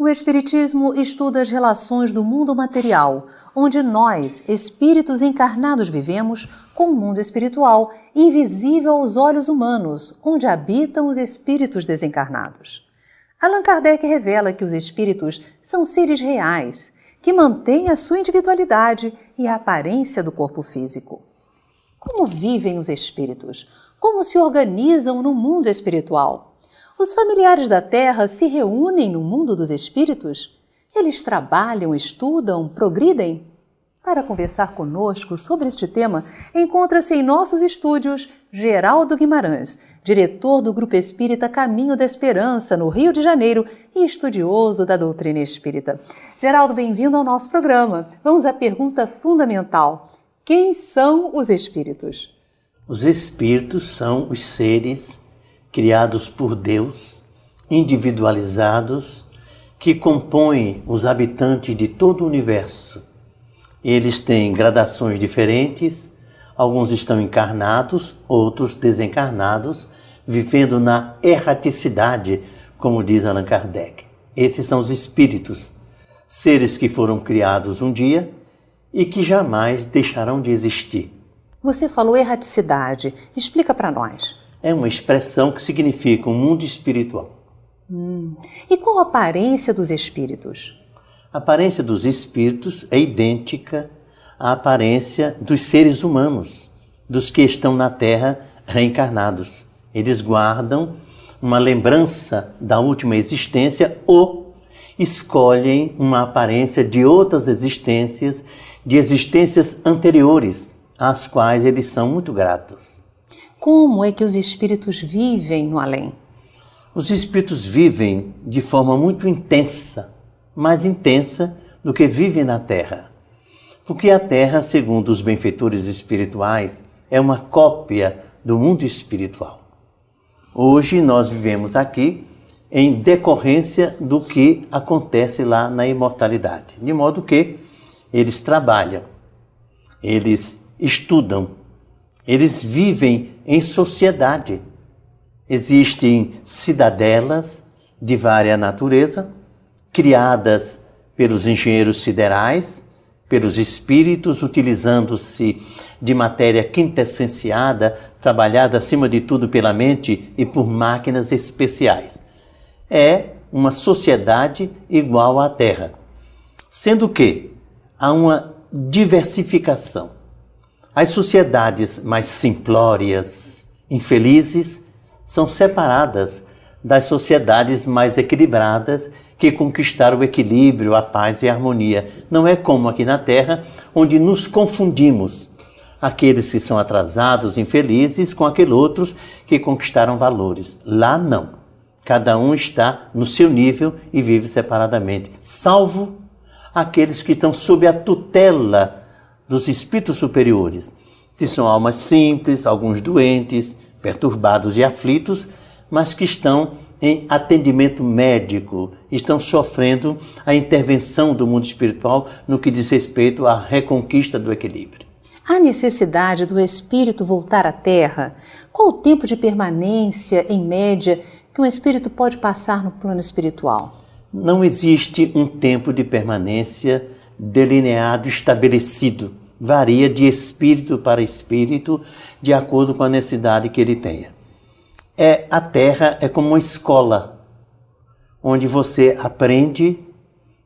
O Espiritismo estuda as relações do mundo material, onde nós, espíritos encarnados, vivemos, com o mundo espiritual, invisível aos olhos humanos, onde habitam os espíritos desencarnados. Allan Kardec revela que os espíritos são seres reais, que mantêm a sua individualidade e a aparência do corpo físico. Como vivem os espíritos? Como se organizam no mundo espiritual? Os familiares da Terra se reúnem no mundo dos espíritos? Eles trabalham, estudam, progridem? Para conversar conosco sobre este tema, encontra-se em nossos estúdios Geraldo Guimarães, diretor do Grupo Espírita Caminho da Esperança, no Rio de Janeiro, e estudioso da doutrina espírita. Geraldo, bem-vindo ao nosso programa. Vamos à pergunta fundamental. Quem são os espíritos? Os espíritos são os seres criados por Deus, individualizados, que compõem os habitantes de todo o universo. Eles têm gradações diferentes, alguns estão encarnados, outros desencarnados, vivendo na erraticidade, como diz Allan Kardec. Esses são os espíritos, seres que foram criados um dia e que jamais deixarão de existir. Você falou erraticidade. Explica para nós. É uma expressão que significa um mundo espiritual. E qual a aparência dos espíritos? A aparência dos espíritos é idêntica à aparência dos seres humanos, dos que estão na Terra reencarnados. Eles guardam uma lembrança da última existência ou escolhem uma aparência de outras existências, de existências anteriores, às quais eles são muito gratos. Como é que os espíritos vivem no além? Os espíritos vivem de forma muito intensa, mais intensa do que vivem na Terra. Porque a Terra, segundo os benfeitores espirituais, é uma cópia do mundo espiritual. Hoje nós vivemos aqui em decorrência do que acontece lá na imortalidade. De modo que eles trabalham, eles estudam, eles vivem em sociedade. Existem cidadelas de vária natureza, criadas pelos engenheiros siderais, pelos espíritos, utilizando-se de matéria quintessenciada, trabalhada acima de tudo pela mente e por máquinas especiais. É uma sociedade igual à Terra, sendo que há uma diversificação. As sociedades mais simplórias, infelizes, são separadas das sociedades mais equilibradas que conquistaram o equilíbrio, a paz e a harmonia. Não é como aqui na Terra, onde nos confundimos. Aqueles que são atrasados, infelizes, com aqueles outros que conquistaram valores. Lá não. Cada um está no seu nível e vive separadamente, salvo aqueles que estão sob a tutela dos espíritos superiores, que são almas simples, alguns doentes, perturbados e aflitos, mas que estão em atendimento médico, estão sofrendo a intervenção do mundo espiritual no que diz respeito à reconquista do equilíbrio. Há necessidade do espírito voltar à Terra? Qual o tempo de permanência, em média, que um espírito pode passar no plano espiritual? Não existe um tempo de permanência delineado, estabelecido. Varia de espírito para espírito, de acordo com a necessidade que ele tenha. A Terra é como uma escola, onde você aprende,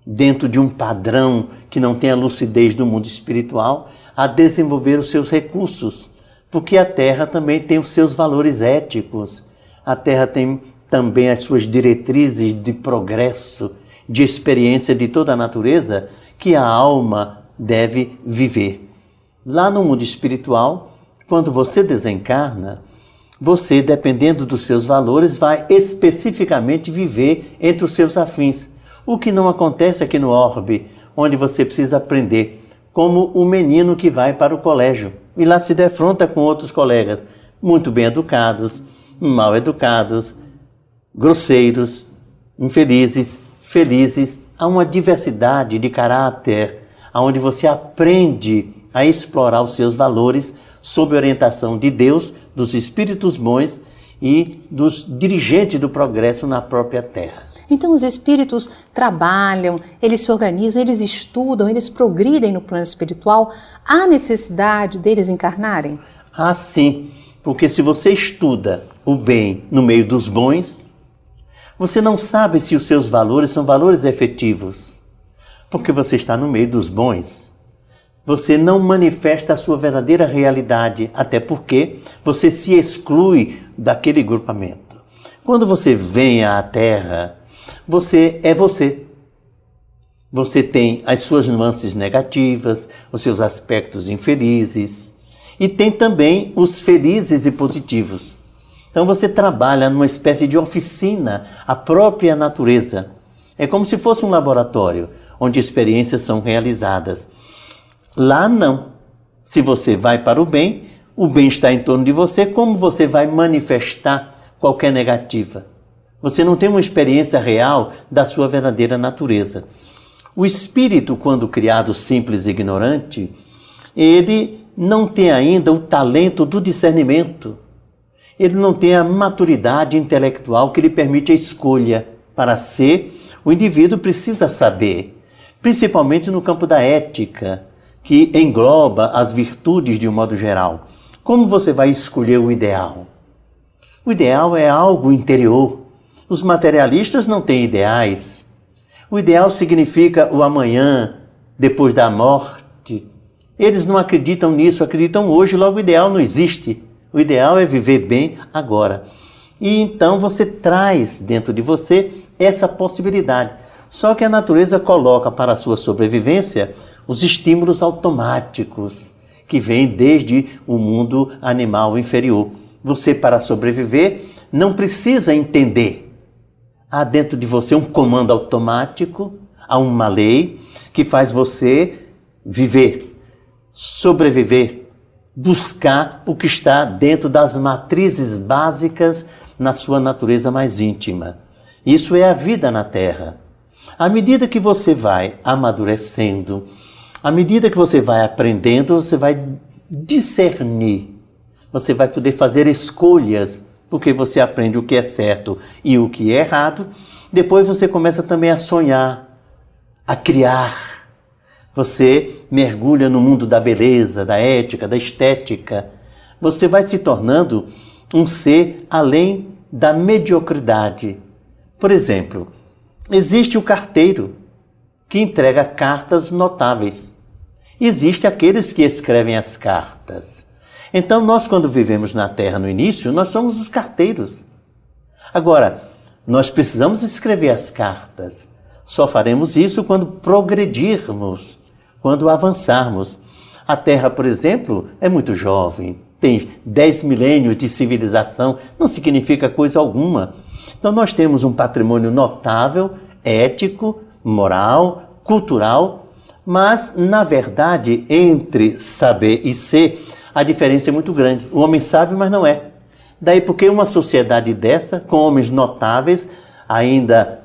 dentro de um padrão que não tem a lucidez do mundo espiritual, a desenvolver os seus recursos, porque a Terra também tem os seus valores éticos, a Terra tem também as suas diretrizes de progresso, de experiência de toda a natureza, que a alma deve viver. Lá no mundo espiritual, quando você desencarna, você, dependendo dos seus valores, vai especificamente viver entre os seus afins. O que não acontece aqui no orbe, onde você precisa aprender, como o menino que vai para o colégio e lá se defronta com outros colegas, muito bem educados, mal educados, grosseiros, infelizes, felizes. Há uma diversidade de caráter, onde você aprende a explorar os seus valores sob orientação de Deus, dos espíritos bons e dos dirigentes do progresso na própria Terra. Então os espíritos trabalham, eles se organizam, eles estudam, eles progridem no plano espiritual. Há necessidade deles encarnarem? Ah, sim, porque se você estuda o bem no meio dos bons, você não sabe se os seus valores são valores efetivos, porque você está no meio dos bons. Você não manifesta a sua verdadeira realidade, até porque você se exclui daquele grupamento. Quando você vem à Terra, você é você. Você tem as suas nuances negativas, os seus aspectos infelizes, e tem também os felizes e positivos. Então você trabalha numa espécie de oficina, a própria natureza. É como se fosse um laboratório, onde experiências são realizadas. Lá não. Se você vai para o bem está em torno de você, como você vai manifestar qualquer negativa? Você não tem uma experiência real da sua verdadeira natureza. O espírito, quando criado simples e ignorante, ele não tem ainda o talento do discernimento. Ele não tem a maturidade intelectual que lhe permite a escolha. Para ser, o indivíduo precisa saber, principalmente no campo da ética, que engloba as virtudes de um modo geral. Como você vai escolher o ideal? O ideal é algo interior. Os materialistas não têm ideais. O ideal significa o amanhã, depois da morte. Eles não acreditam nisso, acreditam hoje, logo o ideal não existe. O ideal é viver bem agora. E então você traz dentro de você essa possibilidade. Só que a natureza coloca para a sua sobrevivência os estímulos automáticos que vêm desde o mundo animal inferior. Você, para sobreviver, não precisa entender. Há dentro de você um comando automático, há uma lei que faz você viver, sobreviver, buscar o que está dentro das matrizes básicas na sua natureza mais íntima. Isso é a vida na Terra. À medida que você vai amadurecendo, à medida que você vai aprendendo, você vai discernir. Você vai poder fazer escolhas, porque você aprende o que é certo e o que é errado. Depois você começa também a sonhar, a criar. Você mergulha no mundo da beleza, da ética, da estética. Você vai se tornando um ser além da mediocridade. Por exemplo, existe o carteiro, que entrega cartas notáveis. Existem aqueles que escrevem as cartas. Então, nós, quando vivemos na Terra no início, nós somos os carteiros. Agora, nós precisamos escrever as cartas. Só faremos isso quando progredirmos, quando avançarmos. A Terra, por exemplo, é muito jovem, tem 10 milênios de civilização, não significa coisa alguma. Então, nós temos um patrimônio notável, ético, moral, cultural, mas, na verdade, entre saber e ser, a diferença é muito grande. O homem sabe, mas não é. Daí porque uma sociedade dessa, com homens notáveis, ainda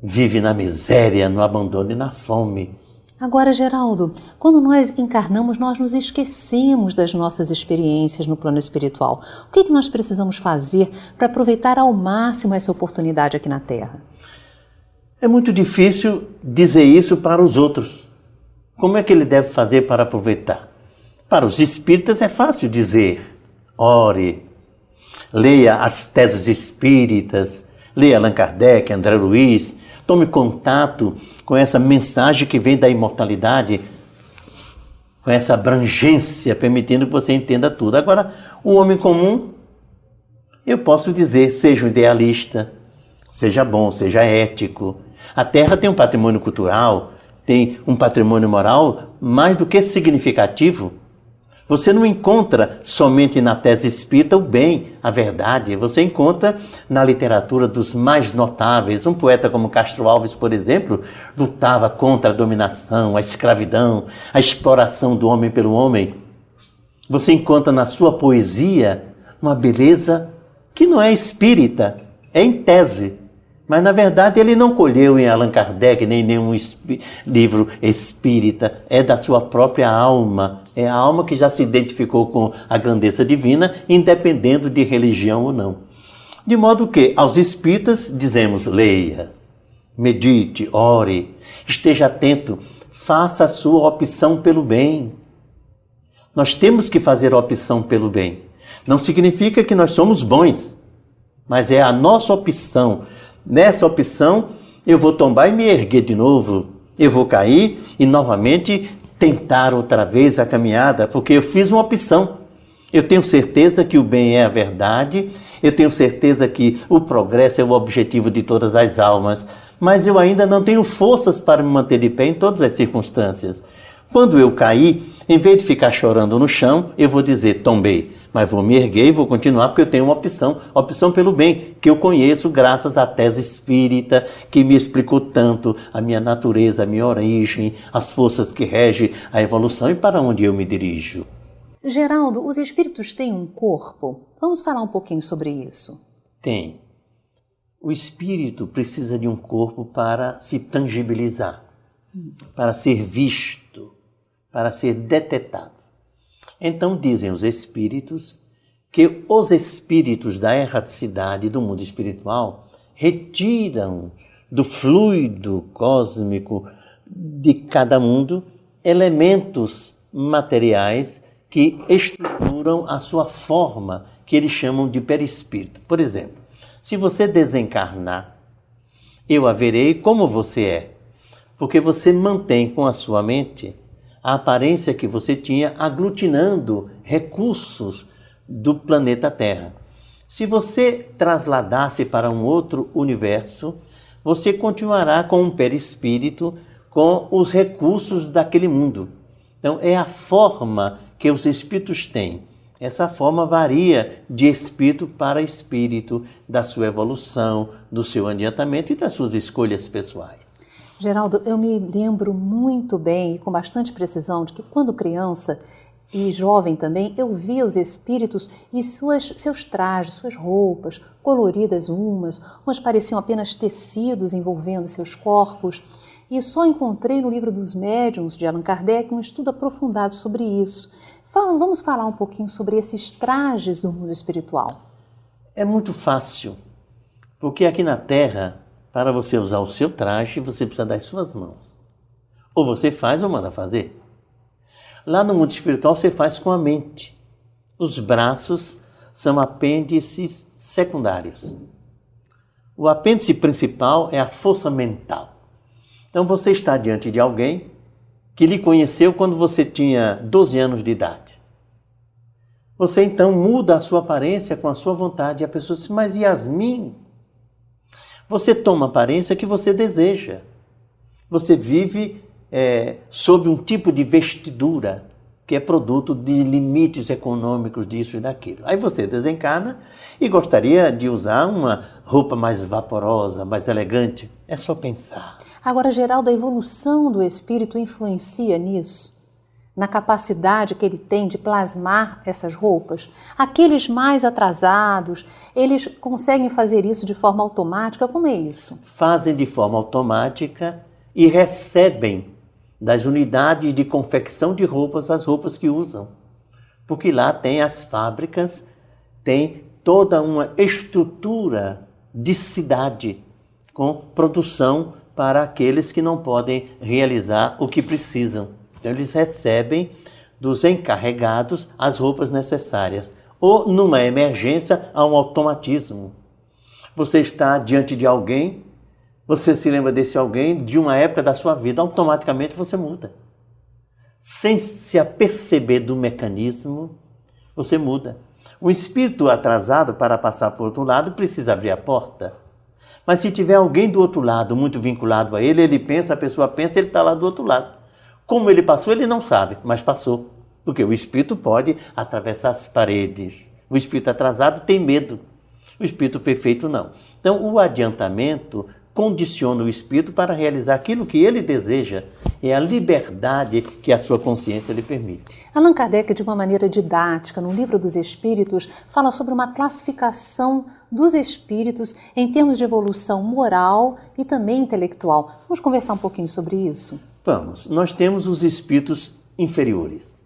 vive na miséria, no abandono e na fome. Agora, Geraldo, quando nós encarnamos, nós nos esquecemos das nossas experiências no plano espiritual. O que nós precisamos fazer para aproveitar ao máximo essa oportunidade aqui na Terra? É muito difícil dizer isso para os outros. Como é que ele deve fazer para aproveitar? Para os espíritas é fácil dizer: ore, leia as teses espíritas, leia Allan Kardec, André Luiz, tome contato com essa mensagem que vem da imortalidade, com essa abrangência, permitindo que você entenda tudo. Agora, o homem comum, eu posso dizer, seja um idealista, seja bom, seja ético. A Terra tem um patrimônio cultural, tem um patrimônio moral mais do que significativo. Você não encontra somente na tese espírita o bem, a verdade. Você encontra na literatura dos mais notáveis. Um poeta como Castro Alves, por exemplo, lutava contra a dominação, a escravidão, a exploração do homem pelo homem. Você encontra na sua poesia uma beleza que não é espírita, é em tese, Mas, na verdade, ele não colheu em Allan Kardec, nem nenhum livro espírita. É da sua própria alma. É a alma que já se identificou com a grandeza divina, independendo de religião ou não. De modo que, aos espíritas, dizemos, leia, medite, ore, esteja atento, faça a sua opção pelo bem. Nós temos que fazer a opção pelo bem. Não significa que nós somos bons, mas é a nossa opção. Nessa opção, eu vou tombar e me erguer de novo. Eu vou cair e novamente tentar outra vez a caminhada, porque eu fiz uma opção. Eu tenho certeza que o bem é a verdade, eu tenho certeza que o progresso é o objetivo de todas as almas, mas eu ainda não tenho forças para me manter de pé em todas as circunstâncias. Quando eu cair, em vez de ficar chorando no chão, eu vou dizer, tombei. Mas vou me erguer e vou continuar porque eu tenho uma opção pelo bem, que eu conheço graças à tese espírita, que me explicou tanto a minha natureza, a minha origem, as forças que regem a evolução e para onde eu me dirijo. Geraldo, os espíritos têm um corpo? Vamos falar um pouquinho sobre isso. Tem. O espírito precisa de um corpo para se tangibilizar, para ser visto, para ser detetado. Então dizem os espíritos que os espíritos da erraticidade do mundo espiritual retiram do fluido cósmico de cada mundo elementos materiais que estruturam a sua forma, que eles chamam de perispírito. Por exemplo, se você desencarnar, eu a verei como você é, porque você mantém com a sua mente a aparência que você tinha aglutinando recursos do planeta Terra. Se você trasladar-se para um outro universo, você continuará com um perispírito, com os recursos daquele mundo. Então, é a forma que os espíritos têm. Essa forma varia de espírito para espírito, da sua evolução, do seu adiantamento e das suas escolhas pessoais. Geraldo, eu me lembro muito bem e com bastante precisão de que quando criança e jovem também, eu via os espíritos e seus trajes, suas roupas, coloridas umas pareciam apenas tecidos envolvendo seus corpos. E só encontrei no livro dos Médiuns, de Allan Kardec, um estudo aprofundado sobre isso. Vamos falar um pouquinho sobre esses trajes do mundo espiritual. É muito fácil, porque aqui na Terra, para você usar o seu traje, você precisa das suas mãos. Ou você faz ou manda fazer. Lá no mundo espiritual, você faz com a mente. Os braços são apêndices secundários. O apêndice principal é a força mental. Então, você está diante de alguém que lhe conheceu quando você tinha 12 anos de idade. Você, então, muda a sua aparência com a sua vontade. E a pessoa diz, mas Yasmin, você toma a aparência que você deseja. Você vive sob um tipo de vestidura que é produto de limites econômicos disso e daquilo. Aí você desencarna e gostaria de usar uma roupa mais vaporosa, mais elegante. É só pensar. Agora, Geraldo, a evolução do espírito influencia nisso? Na capacidade que ele tem de plasmar essas roupas? Aqueles mais atrasados, eles conseguem fazer isso de forma automática? Como é isso? Fazem de forma automática e recebem das unidades de confecção de roupas as roupas que usam. Porque lá tem as fábricas, tem toda uma estrutura de cidade com produção para aqueles que não podem realizar o que precisam. Então, eles recebem dos encarregados as roupas necessárias. Ou, numa emergência, há um automatismo. Você está diante de alguém, você se lembra desse alguém de uma época da sua vida, automaticamente você muda. Sem se aperceber do mecanismo, você muda. O espírito atrasado para passar para o outro lado precisa abrir a porta. Mas se tiver alguém do outro lado muito vinculado a ele, ele pensa, a pessoa pensa, ele está lá do outro lado. Como ele passou, ele não sabe, mas passou. Porque o espírito pode atravessar as paredes. O espírito atrasado tem medo. O espírito perfeito não. Então, o adiantamento condiciona o espírito para realizar aquilo que ele deseja. É a liberdade que a sua consciência lhe permite. Allan Kardec, de uma maneira didática, no Livro dos Espíritos, fala sobre uma classificação dos espíritos em termos de evolução moral e também intelectual. Vamos conversar um pouquinho sobre isso? Vamos. Nós temos os espíritos inferiores.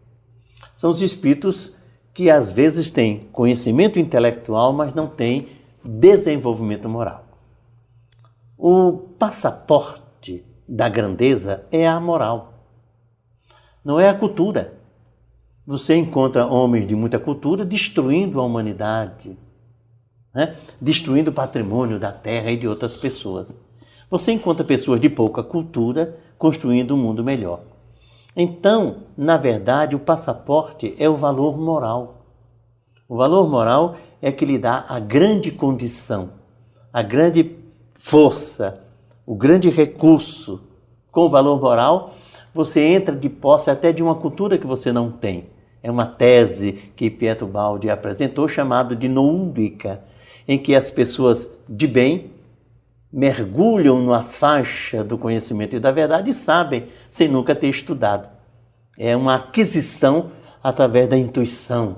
São os espíritos que às vezes têm conhecimento intelectual, mas não têm desenvolvimento moral. O passaporte da grandeza é a moral, não é a cultura. Você encontra homens de muita cultura destruindo a humanidade, né? Destruindo o patrimônio da terra e de outras pessoas. Você encontra pessoas de pouca cultura construindo um mundo melhor. Então, na verdade, o passaporte é o valor moral. O valor moral é que lhe dá a grande condição, a grande força, o grande recurso. Com o valor moral, você entra de posse até de uma cultura que você não tem. É uma tese que Pietro Baldi apresentou, chamado de noúbica, em que as pessoas de bem mergulham na faixa do conhecimento e da verdade e sabem, sem nunca ter estudado. É uma aquisição através da intuição,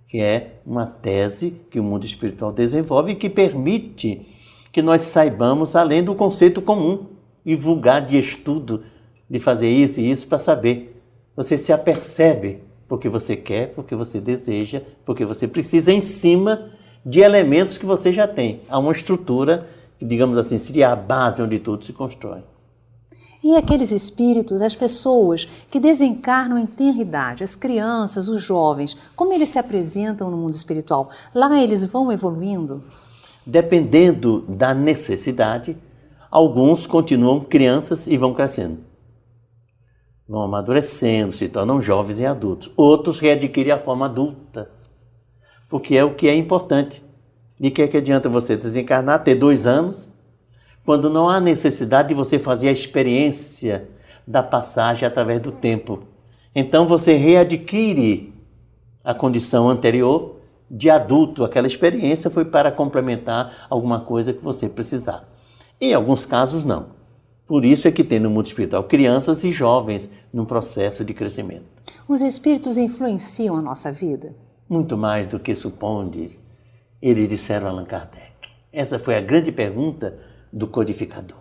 que é uma tese que o mundo espiritual desenvolve e que permite que nós saibamos além do conceito comum e vulgar de estudo, de fazer isso e isso para saber. Você se apercebe porque você quer, porque você deseja, porque você precisa em cima de elementos que você já tem. Há uma estrutura que, digamos assim, seria a base onde tudo se constrói. E aqueles espíritos, as pessoas que desencarnam em tenra idade, as crianças, os jovens, como eles se apresentam no mundo espiritual? Lá eles vão evoluindo? Dependendo da necessidade, alguns continuam crianças e vão crescendo. Vão amadurecendo, se tornam jovens e adultos. Outros readquirem a forma adulta, porque é o que é importante. De que adianta você desencarnar, ter 2 anos, quando não há necessidade de você fazer a experiência da passagem através do tempo. Então você readquire a condição anterior de adulto. Aquela experiência foi para complementar alguma coisa que você precisava. Em alguns casos, não. Por isso é que tem no mundo espiritual crianças e jovens num processo de crescimento. Os espíritos influenciam a nossa vida? Muito mais do que supondes, eles disseram a Allan Kardec. Essa foi a grande pergunta do codificador.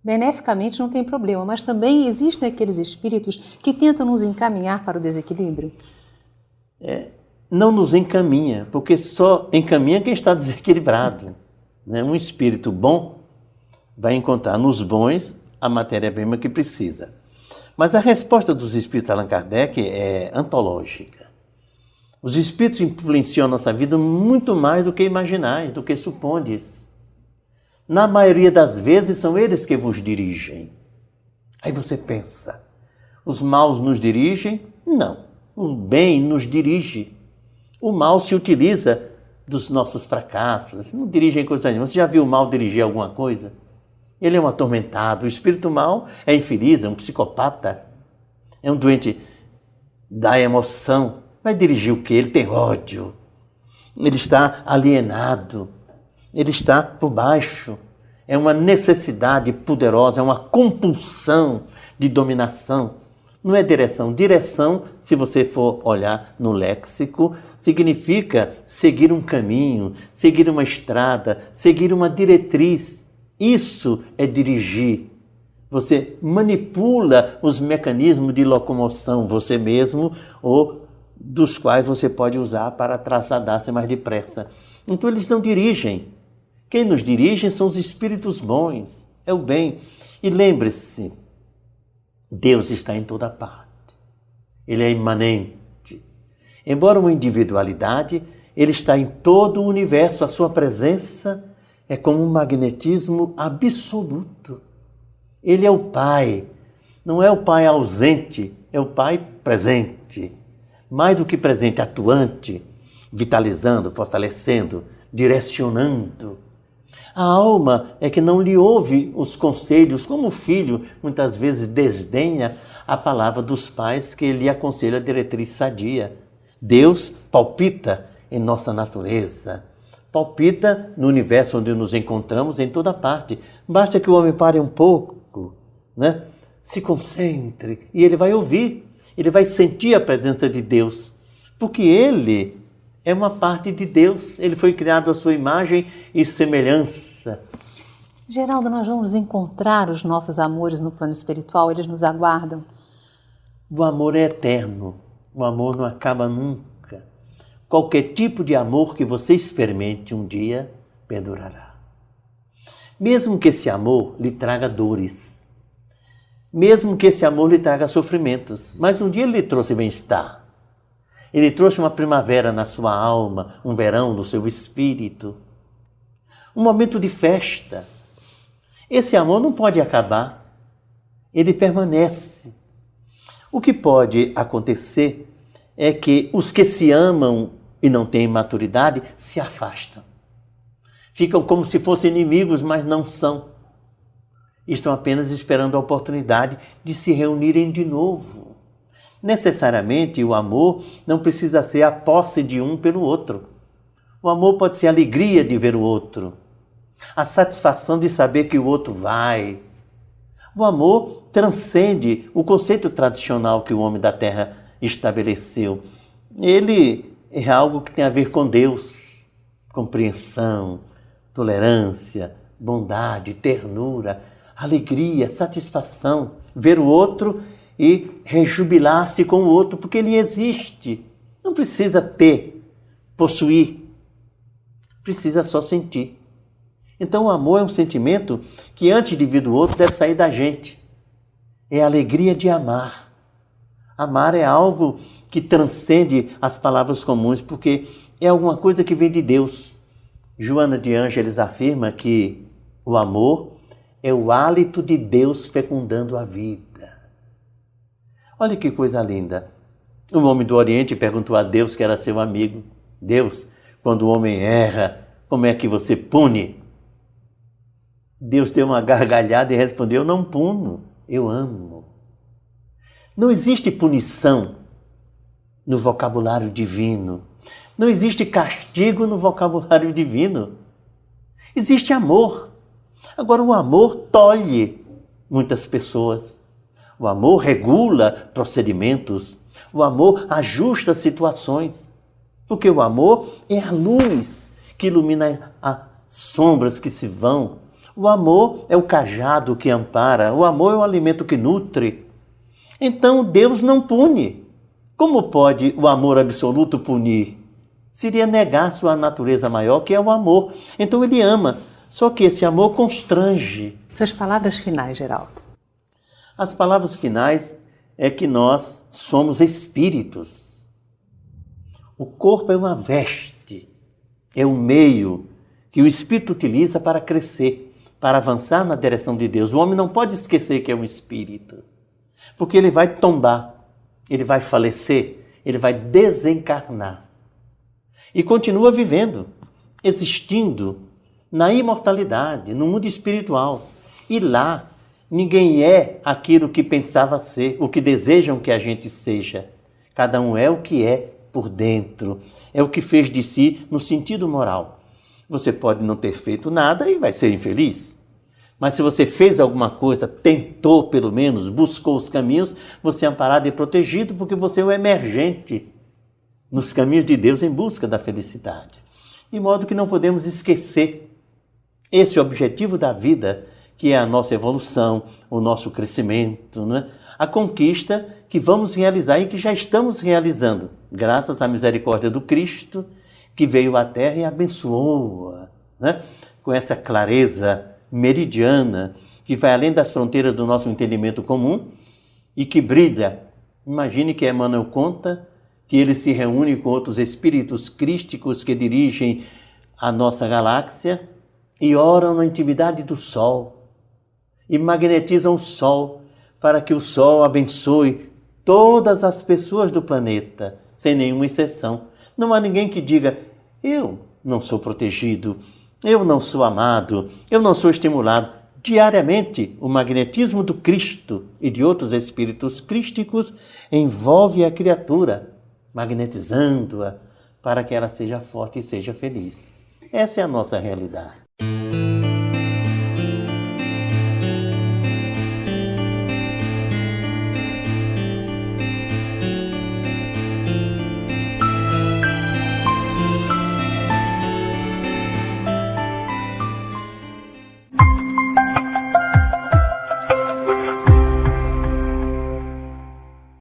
Beneficamente não tem problema, mas também existem aqueles espíritos que tentam nos encaminhar para o desequilíbrio? Não nos encaminha, porque só encaminha quem está desequilibrado. Um espírito bom vai encontrar nos bons a matéria-prima que precisa. Mas a resposta dos espíritos Allan Kardec é antológica. Os espíritos influenciam a nossa vida muito mais do que imaginais, do que supondes. Na maioria das vezes são eles que vos dirigem. Aí você pensa, os maus nos dirigem? Não, o bem nos dirige. O mal se utiliza dos nossos fracassos, não dirigem coisa nenhuma. Você já viu o mal dirigir alguma coisa? Ele é um atormentado, o espírito mau é infeliz, é um psicopata, é um doente da emoção. Vai dirigir o quê? Ele tem ódio, ele está alienado, ele está por baixo. É uma necessidade poderosa, é uma compulsão de dominação. Não é direção. Direção, se você for olhar no léxico, significa seguir um caminho, seguir uma estrada, seguir uma diretriz. Isso é dirigir. Você manipula os mecanismos de locomoção, você mesmo, ou dos quais você pode usar para trasladar-se mais depressa. Então eles não dirigem. Quem nos dirige são os espíritos bons, é o bem. E lembre-se, Deus está em toda parte. Ele é imanente. Embora uma individualidade, Ele está em todo o universo. A sua presença é como um magnetismo absoluto. Ele é o Pai. Não é o Pai ausente, é o Pai presente. Mais do que presente, atuante, vitalizando, fortalecendo, direcionando. A alma é que não lhe ouve os conselhos, como o filho muitas vezes desdenha a palavra dos pais que lhe aconselha a diretriz sadia. Deus palpita em nossa natureza, palpita no universo onde nos encontramos em toda parte. Basta que o homem pare um pouco, né? Se concentre e ele vai ouvir, ele vai sentir a presença de Deus, porque ele é uma parte de Deus, ele foi criado à sua imagem e semelhança. Geraldo, nós vamos encontrar os nossos amores no plano espiritual, eles nos aguardam. O amor é eterno, o amor não acaba nunca. Qualquer tipo de amor que você experimente um dia perdurará. Mesmo que esse amor lhe traga dores, mesmo que esse amor lhe traga sofrimentos, mas um dia ele lhe trouxe bem-estar. Ele trouxe uma primavera na sua alma, um verão no seu espírito, um momento de festa. Esse amor não pode acabar, ele permanece. O que pode acontecer é que os que se amam e não têm maturidade se afastam. Ficam como se fossem inimigos, mas não são. Estão apenas esperando a oportunidade de se reunirem de novo. Necessariamente, o amor não precisa ser a posse de um pelo outro. O amor pode ser a alegria de ver o outro, a satisfação de saber que o outro vai. O amor transcende o conceito tradicional que o homem da terra estabeleceu. Ele é algo que tem a ver com Deus, compreensão, tolerância, bondade, ternura, alegria, satisfação, ver o outro e rejubilar-se com o outro, porque ele existe. Não precisa ter, possuir, precisa só sentir. Então o amor é um sentimento que antes de vir do outro deve sair da gente. É a alegria de amar. Amar é algo que transcende as palavras comuns, porque é alguma coisa que vem de Deus. Joana de Ângeles afirma que o amor é o hálito de Deus fecundando a vida. Olha que coisa linda. Um homem do Oriente perguntou a Deus, que era seu amigo: Deus, quando o homem erra, como é que você pune? Deus deu uma gargalhada e respondeu: não puno, eu amo. Não existe punição no vocabulário divino. Não existe castigo no vocabulário divino. Existe amor. Agora, o amor tolhe muitas pessoas. O amor regula procedimentos. O amor ajusta situações. Porque o amor é a luz que ilumina as sombras que se vão. O amor é o cajado que ampara. O amor é o alimento que nutre. Então, Deus não pune. Como pode o amor absoluto punir? Seria negar sua natureza maior, que é o amor. Então, ele ama. Só que esse amor constrange. Suas palavras finais, Geraldo. As palavras finais é que nós somos espíritos. O corpo é uma veste, é um meio que o espírito utiliza para crescer, para avançar na direção de Deus. O homem não pode esquecer que é um espírito, porque ele vai tombar, ele vai falecer, ele vai desencarnar. E continua vivendo, existindo na imortalidade, no mundo espiritual. E lá, ninguém é aquilo que pensava ser, o que desejam que a gente seja. Cada um é o que é por dentro, é o que fez de si no sentido moral. Você pode não ter feito nada e vai ser infeliz. Mas se você fez alguma coisa, tentou pelo menos, buscou os caminhos, você é amparado e protegido, porque você é o emergente nos caminhos de Deus em busca da felicidade. De modo que não podemos esquecer esse objetivo da vida, que é a nossa evolução, o nosso crescimento, né? A conquista que vamos realizar e que já estamos realizando, graças à misericórdia do Cristo, que veio à Terra e abençoou-a, né? Com essa clareza meridiana, que vai além das fronteiras do nosso entendimento comum e que brilha. Imagine que Emmanuel conta que ele se reúne com outros espíritos crísticos que dirigem a nossa galáxia e oram na intimidade do Sol e magnetizam o Sol para que o Sol abençoe todas as pessoas do planeta, sem nenhuma exceção. Não há ninguém que diga: eu não sou protegido, eu não sou amado, eu não sou estimulado. Diariamente, o magnetismo do Cristo e de outros espíritos crísticos envolve a criatura, magnetizando-a para que ela seja forte e seja feliz. Essa é a nossa realidade.